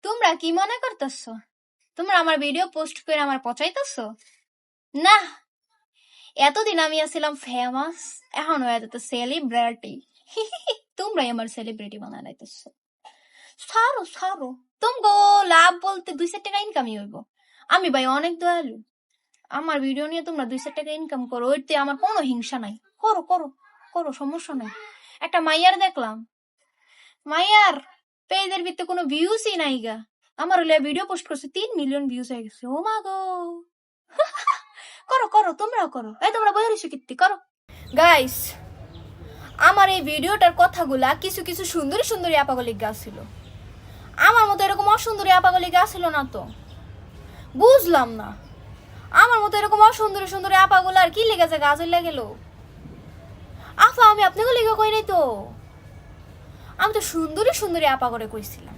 তোমরা কি মনে করতেছো? তোমরা আমার ভিডিও পোস্ট করে আমার পচাইতেছো? না, এতদিন আমি ছিলাম ফেমাস, এখন হয়ে যেত সেলিব্রিটি। তোমরাই আমার সেলিব্রিটি বানায় লাইতেছো। ছাড়ো ছাড়ো, তোমাকে লাভ বলতে 2-4 টাকা ইনকামই হইব। আমি ভাই অনেক দয়ালু, আমার ভিডিও নিয়ে তোমরা 2-4 টাকা ইনকাম করো, ওইতে আমার কোনো হিংসা নাই। করো করো করো, সমস্যা নাই। একটা মাইয়ার দেখলাম, মাইয়ার পেজের ভিতরে কোনো ভিউসই নাই গা, আমার হলে ভিডিও পোস্ট করছে 3 মিলিয়ন ভিউস হয়ে গেছে। ও মা গো, করো করো, তোমরাও করো। এই তোমরা বই রইছো কীর্তি, করো। গাইস, আমার এই ভিডিওটার কথাগুলা কিছু কিছু সুন্দরী সুন্দরী আপাগলিক গা ছিল, আমার মতো এরকম অসুন্দরী আপাগলিক গা ছিল না তো। বুঝলাম না, আমার মতো এরকম অসুন্দরী সুন্দরী আপাগুলো আর কি লেগেছে, গাছ লেগে গেল। আফা, আমি আপনাকে লেগে কই নাই তো, আমি তো সুন্দরী সুন্দরী আপা করে কইছিলাম।